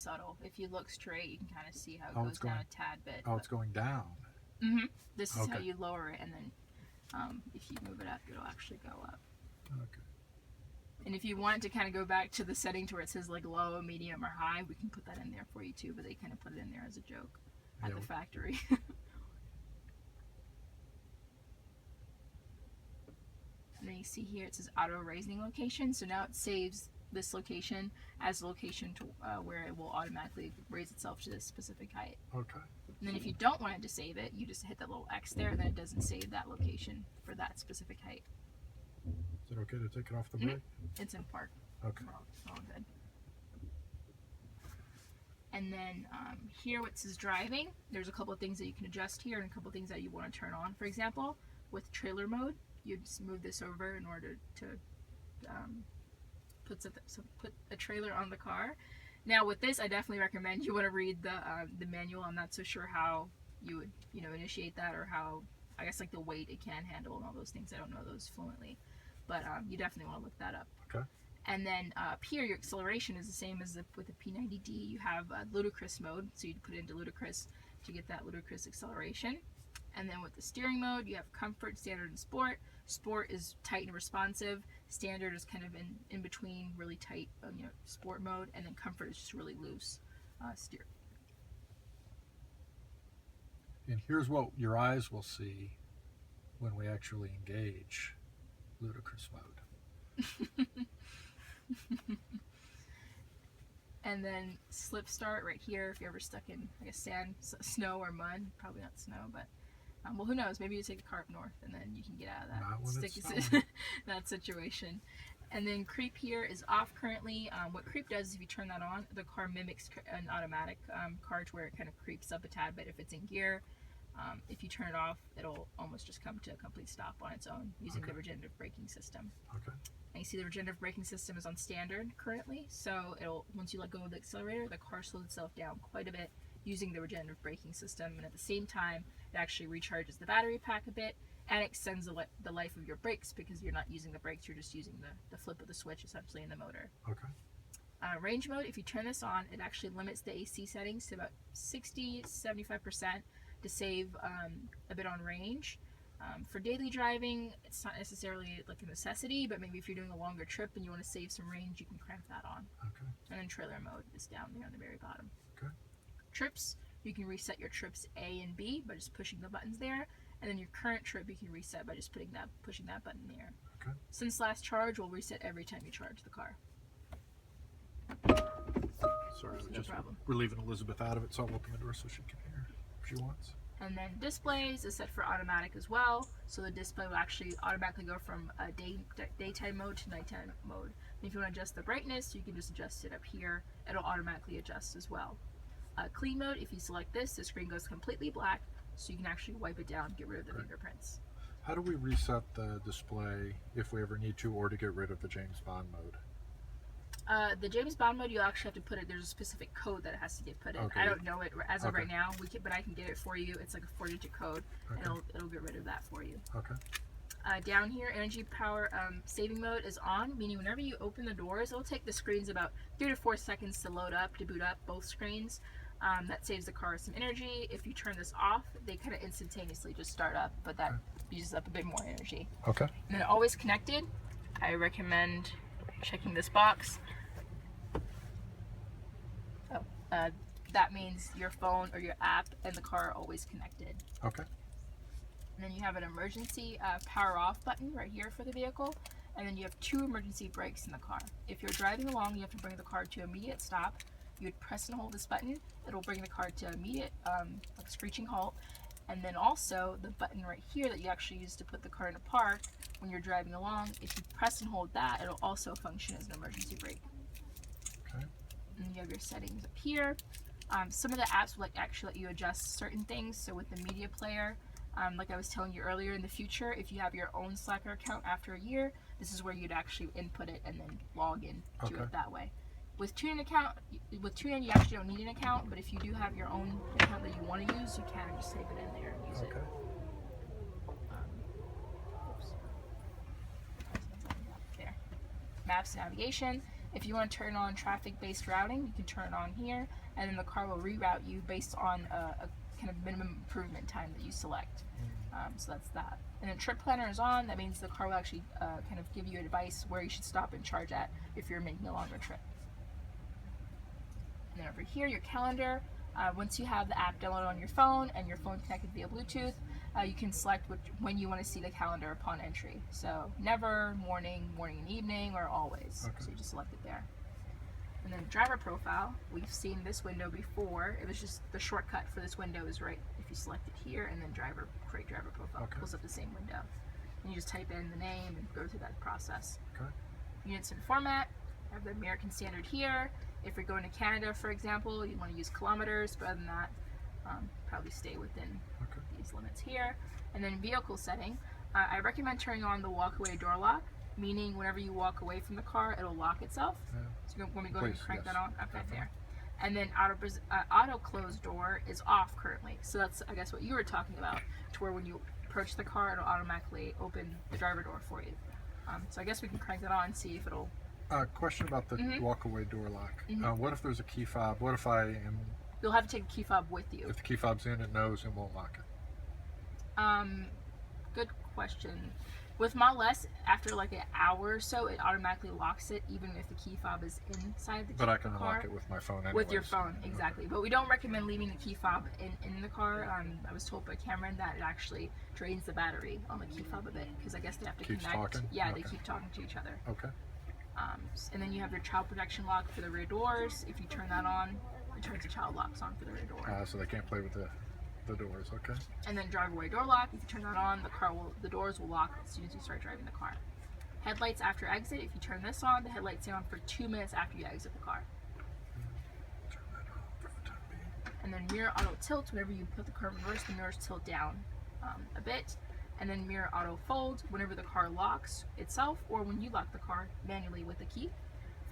subtle. If you look straight, you can kind of see how it Oh, goes it's going, down a tad bit. oh, it's going down. This is how Okay. you lower it, and then if you move it up, it'll actually go up. Okay. And if you want to kind of go back to the setting to where it says like low, medium, or high, we can put that in there for you too, but they kind of put it in there as a joke at the factory. And then you see here it says auto raising location, so now it saves this location as a location to where it will automatically raise itself to this specific height. Okay. And then if you don't want it to save it, you just hit that little X there, and then it doesn't save that location for that specific height. Is it okay to take it off the brake? It's in park. Okay. It's all good. And then here what says driving, there's a couple of things that you can adjust here and a couple of things that you want to turn on. For example, with trailer mode, you just move this over in order to put a trailer on the car. Now with this, I definitely recommend you want to read the manual. I'm not so sure how you would initiate that, or how, I guess, like the weight it can handle and all those things. I don't know those fluently, but you definitely want to look that up. Okay. And then up here, your acceleration is the same as with the P90D. You have ludicrous mode, so you'd put it into ludicrous to get that ludicrous acceleration. And then with the steering mode, you have comfort, standard, and sport. Sport is tight and responsive. Standard is kind of in between really tight, sport mode. And then comfort is just really loose steer. And here's what your eyes will see when we actually engage ludicrous mode. And then slip start right here if you're ever stuck in, I guess, sand, snow, or mud. Probably not snow, but well, who knows? Maybe you take a car up north and then you can get out of that Not when it's snowing. that situation. And then creep here is off currently. What creep does is if you turn that on, the car mimics an automatic car to where it kind of creeps up a tad bit if it's in gear. If you turn it off, it'll almost just come to a complete stop on its own using the regenerative braking system. Okay. And you see the regenerative braking system is on standard currently, so it'll, once you let go of the accelerator, the car slows itself down quite a bit using the regenerative braking system, and at the same time it actually recharges the battery pack a bit and extends the life of your brakes, because you're not using the brakes, you're just using the flip of the switch essentially in the motor. Okay. Range mode, if you turn this on, it actually limits the AC settings to about 60-75% to save a bit on range. For daily driving, it's not necessarily like a necessity, but maybe if you're doing a longer trip and you want to save some range, you can crank that on. Okay. And then trailer mode is down there on the very bottom. Okay. Trips, you can reset your trips A and B by just pushing the buttons there, and then your current trip you can reset by just pushing that button there. Okay. Since last charge will reset every time you charge the car. Sorry, No problem. we're leaving Elizabeth out of it, so I'll open the door so she can hear if she wants. And then displays is set for automatic as well, so the display will actually automatically go from daytime mode to nighttime mode. And if you want to adjust the brightness, you can just adjust it up here. It'll automatically adjust as well. Clean mode, if you select this, the screen goes completely black, so you can actually wipe it down, get rid of the fingerprints. How do we reset the display if we ever need to, or to get rid of the James Bond mode? The James Bond mode, you actually have to put it, there's a specific code that it has to get put in. Okay. I don't know it as of Okay. right now, but I can get it for you. It's like a 4-digit code, Okay. and it'll get rid of that for you. Okay. Down here, energy power saving mode is on, meaning whenever you open the doors, it'll take the screens about 3 to 4 seconds to load up, to boot up both screens. That saves the car some energy. If you turn this off, they kind of instantaneously just start up, but that uses up a bit more energy. Okay. And then always connected, I recommend checking this box. That means your phone or your app and the car are always connected. Okay. And then you have an emergency power off button right here for the vehicle. And then you have 2 emergency brakes in the car. If you're driving along, you have to bring the car to immediate stop. You would press and hold this button. It'll bring the car to immediate, like screeching halt. And then also the button right here that you actually use to put the car in a park when you're driving along, if you press and hold that, it'll also function as an emergency brake. Okay. And then you have your settings up here. Some of the apps will actually let you adjust certain things. So with the media player, like I was telling you earlier, in the future, if you have your own Slacker account after a year, this is where you'd actually input it and then log in to it that way. With TuneIn you actually don't need an account, but if you do have your own account that you want to use, you can just save it in there and use it. There. Maps and navigation. If you want to turn on traffic-based routing, you can turn it on here, and then the car will reroute you based on a kind of minimum improvement time that you select. So that's that. And then trip planner is on. That means the car will actually kind of give you advice where you should stop and charge at if you're making a longer trip. And then over here, your calendar. Once you have the app downloaded on your phone and your phone connected via Bluetooth, you can select when you want to see the calendar upon entry. So never, morning and evening, or always. Okay. So you just select it there. And then driver profile, we've seen this window before. It was just the shortcut for this window is right if you select it here and then create driver profile. Okay. Pulls up the same window. And you just type in the name and go through that process. Okay. Units and format. I have the American Standard here. If you're going to Canada, for example, you want to use kilometers, but other than that, probably stay within these limits here. And then vehicle setting, I recommend turning on the walkaway door lock, meaning whenever you walk away from the car, it'll lock itself. Yeah. So you want me to go ahead and crank Yes. that on? Okay, Definitely. there. And then auto close door is off currently. So that's, I guess, what you were talking about, to where when you approach the car, it'll automatically open the driver door for you. So I guess we can crank that on and see if it'll. Question about the Mhm. walk-away door lock. Mhm. What if there's a key fob? What if You'll have to take a key fob with you. if the key fob's in, it knows and won't lock it? Good question. With Model S, after like an hour or so, it automatically locks it, even if the key fob is inside the But I can car. unlock it with my phone anyways. With your phone, exactly. But we don't recommend leaving the key fob in the car. I was told by Cameron that it actually drains the battery on the key fob a bit, because I guess they have to Keeps connect. talking? Yeah, they Okay. keep talking to each other. Okay. And then you have your child protection lock for the rear doors. If you turn that on, it turns the child locks on for the rear door. So they can't play with the doors. Okay. And then drive away door lock. If you turn that on, the doors will lock as soon as you start driving the car. Headlights after exit. If you turn this on, the headlights stay on for 2 minutes after you exit the car. Turn that on for the time being. And then mirror auto tilt. Whenever you put the car in reverse, the mirrors tilt down a bit. And then mirror auto fold. Whenever the car locks itself, or when you lock the car manually with the key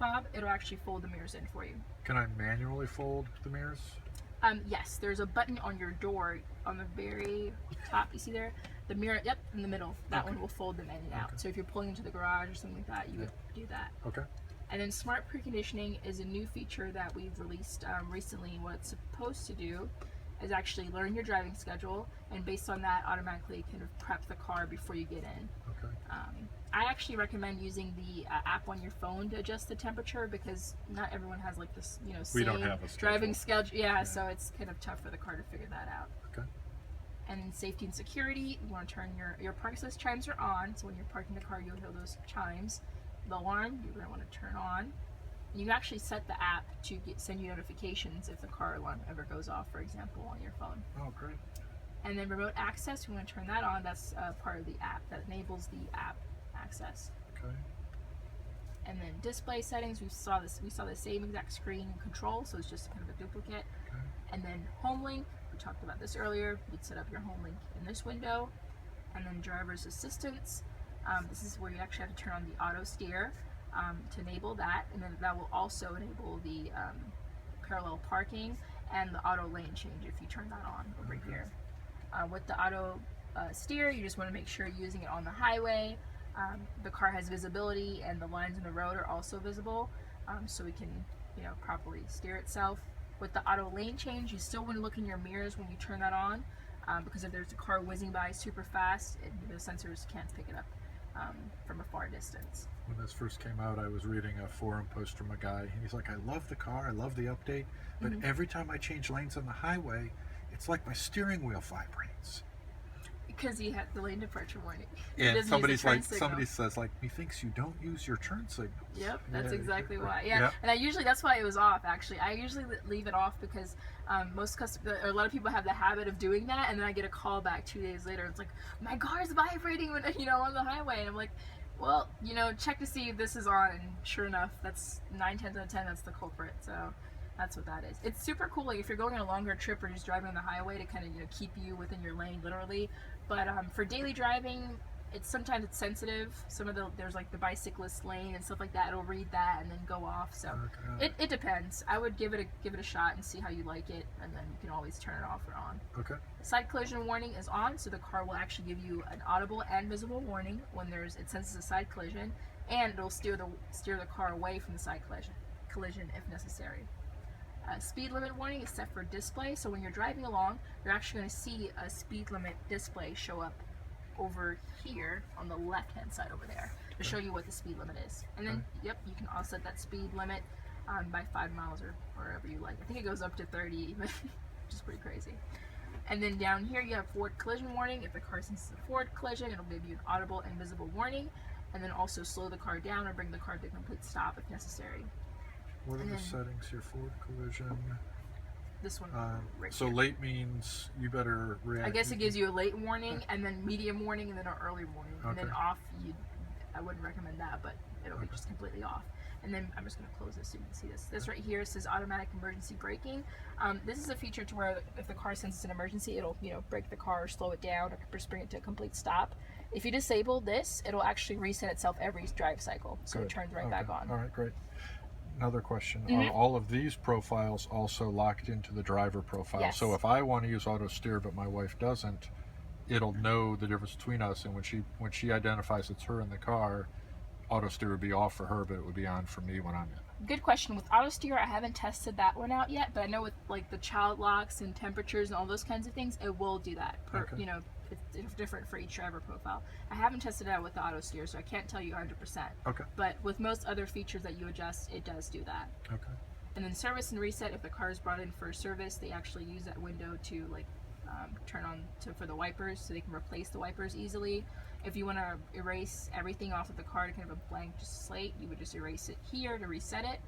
fob, it'll actually fold the mirrors in for you. Can I manually fold the mirrors? Yes, there's a button on your door on the very top. You see there? The mirror, yep, in the middle. That Okay. one will fold them in and out. Okay. So if you're pulling into the garage or something like that, you would do that. Okay. And then smart preconditioning is a new feature that we've released recently. What it's supposed to do is actually learn your driving schedule, and based on that, automatically kind of prep the car before you get in. Okay. I actually recommend using the app on your phone to adjust the temperature, because not everyone has like this, We same don't have a driving schedule. schedule. Yeah, so it's kind of tough for the car to figure that out. Okay. And then safety and security, you want to turn your park assist chimes are on, so when you're parking the car, you'll hear those chimes. The alarm, you're going to want to turn on. And you can actually set the app to send you notifications if the car alarm ever goes off, for example, on your phone. Oh, great. And then remote access, we want to turn that on. That's part of the app that enables the app access. Okay. And then display settings, we saw the same exact screen control, so it's just kind of a duplicate. Okay. And then home link, we talked about this earlier. You'd set up your home link in this window. And then driver's assistance. This is where you actually have to turn on the auto steer to enable that, and then that will also enable the parallel parking and the auto lane change if you turn that on over Okay. here. With the auto steer, you just want to make sure you're using it on the highway. The car has visibility, and the lines in the road are also visible, so we can properly steer itself. With the auto lane change, you still want to look in your mirrors when you turn that on, because if there's a car whizzing by super fast, the sensors can't pick it up from a far distance. When this first came out, I was reading a forum post from a guy, and he's like, I love the car, I love the update, but every time I change lanes on the highway, it's like my steering wheel vibrates. Because he had the lane departure warning. He And doesn't use the turn signal. somebody says, like, methinks you don't use your turn signals. Yep, that's Yeah, exactly why. yeah. Yeah, and that's why it was off. Actually, I usually leave it off because a lot of people have the habit of doing that, and then I get a call back 2 days later. It's like, my car's vibrating when on the highway, and I'm like, well, check to see if this is on, and sure enough, that's 9 times out of 10, that's the culprit. So that's what that is. It's super cool, like if you're going on a longer trip or just driving on the highway, to kind of keep you within your lane, literally. But for daily driving, sometimes it's sensitive. There's like the bicyclist lane and stuff like that. It'll read that and then go off. So Okay. it depends. I would give it a shot and see how you like it, and then you can always turn it off or on. Okay. Side collision warning is on, so the car will actually give you an audible and visible warning when it senses a side collision. and it'll steer the car away from the side collision if necessary. Speed limit warning is set for display, so when you're driving along, you're actually going to see a speed limit display show up over here on the left hand side over there to show you what the speed limit is. And then, yep, you can offset that speed limit by 5 miles or wherever you like. I think it goes up to 30 even, which is pretty crazy. And then down here you have forward collision warning. If the car senses a forward collision, it'll give you an audible and visible warning, and then also slow the car down or bring the car to a complete stop if necessary. What are the settings here? Forward collision. This one right So here. late means you better react. I guess it gives you a late warning, and then medium warning, and then an early warning. And then Okay. off, I wouldn't recommend that, but it'll be just completely off. And then I'm just going to close this so you can see this. This right here says automatic emergency braking. This is a feature to where if the car senses an emergency, it'll brake the car or slow it down or just bring it to a complete stop. If you disable this, it'll actually reset itself every drive cycle, so it turns right back on. All right, great. Another question. Are all of these profiles also locked into the driver profile? Yes. So if I want to use auto steer but my wife doesn't, it'll know the difference between us, and when she identifies it's her in the car, auto steer would be off for her, but it would be on for me when I'm in. Good question. With auto steer, I haven't tested that one out yet, but I know with like the child locks and temperatures and all those kinds of things, it will do that. It's different for each driver profile. I haven't tested it out with the auto steer, so I can't tell you 100%. Okay. But with most other features that you adjust, it does do that. Okay. And then service and reset, if the car is brought in for service, they actually use that window to turn on for the wipers, so they can replace the wipers easily. If you want to erase everything off of the car to kind of a blank slate, you would just erase it here to reset it.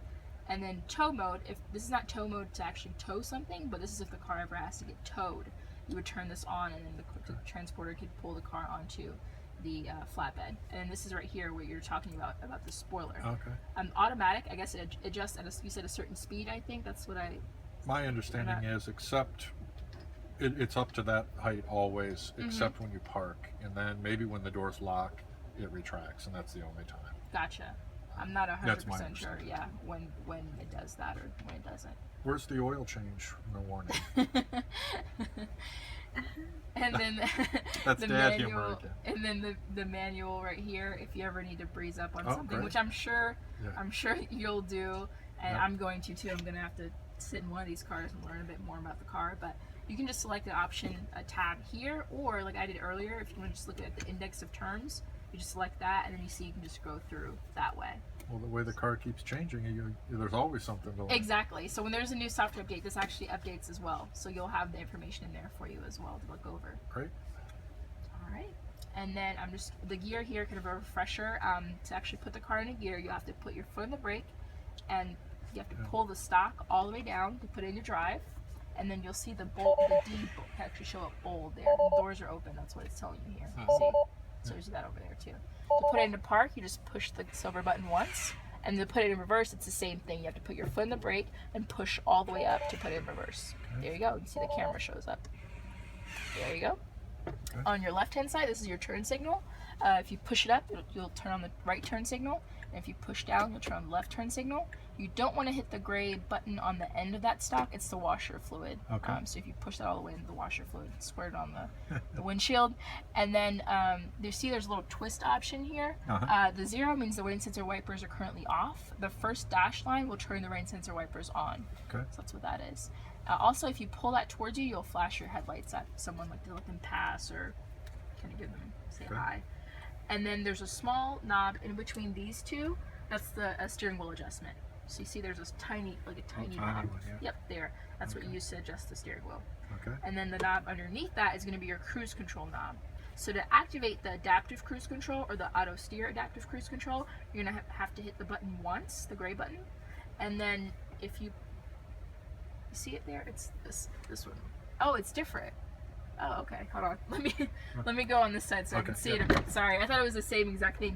And then tow mode, if this is not tow mode to actually tow something, but this is if the car ever has to get towed, you would turn this on, and then the transporter could pull the car onto the flatbed. And this is right here what you're talking about the spoiler. Okay. Automatic, I guess it adjusts at you said a certain speed. I think that's what My understanding is, except it's up to that height always, except when you park, and then maybe when the doors lock, it retracts, and that's the only time. Gotcha. I'm not That's my 100% sure. understanding. Yeah, when it does that or when it doesn't. Where's the oil change? No warning. And then That's the dad humor manual, again. and then the manual right here. If you ever need to breeze up on something, great. which I'm sure you'll do, and Yeah. I'm going to too. I'm gonna have to sit in one of these cars and learn a bit more about the car. But you can just select an option, a tab here, or like I did earlier, if you want to just look at the index of terms, you just select that, and then you see you can just go through that way. Well, the way the car keeps changing, there's always something to learn. Exactly. So when there's a new software update, this actually updates as well. So you'll have the information in there for you as well to look over. Great. All right. And then the gear here, kind of a refresher. To actually put the car in a gear, you have to put your foot on the brake, and you have to pull the stock all the way down to put it into drive. And then you'll see the D actually show up bold there. The doors are open. That's what it's telling you here. See? So there's that over there too. To put it into park, you just push the silver button once. And to put it in reverse, it's the same thing. You have to put your foot in the brake and push all the way up to put it in reverse. There you go. You can see the camera shows up. There you go. Okay. On your left-hand side, this is your turn signal. If you push it up, you'll turn on the right turn signal. And if you push down, you'll turn on the left turn signal. You don't want to hit the gray button on the end of that stock. It's the washer fluid. Okay. So if you push that all the way into the washer fluid, squirt it on the windshield. And then there's a little twist option here. The 0 means the rain sensor wipers are currently off. The first dash line will turn the rain sensor wipers on. Okay. So that's what that is. Also, if you pull that towards you, you'll flash your headlights at someone, like to let them pass or kind of give them, say hi. And then there's a small knob in between these two. That's the steering wheel adjustment. So you see there's this tiny knob. one, yeah. Yep, there. That's what you use to adjust the steering wheel. Okay. And then the knob underneath that is going to be your cruise control knob. So to activate the adaptive cruise control or the auto steer adaptive cruise control, you're going to have to hit the button once, the gray button. And then if you see it there, it's this one. Oh, it's different. Oh, okay. Hold on. Let me go on this side so I can see it a bit. Sorry, I thought it was the same exact thing.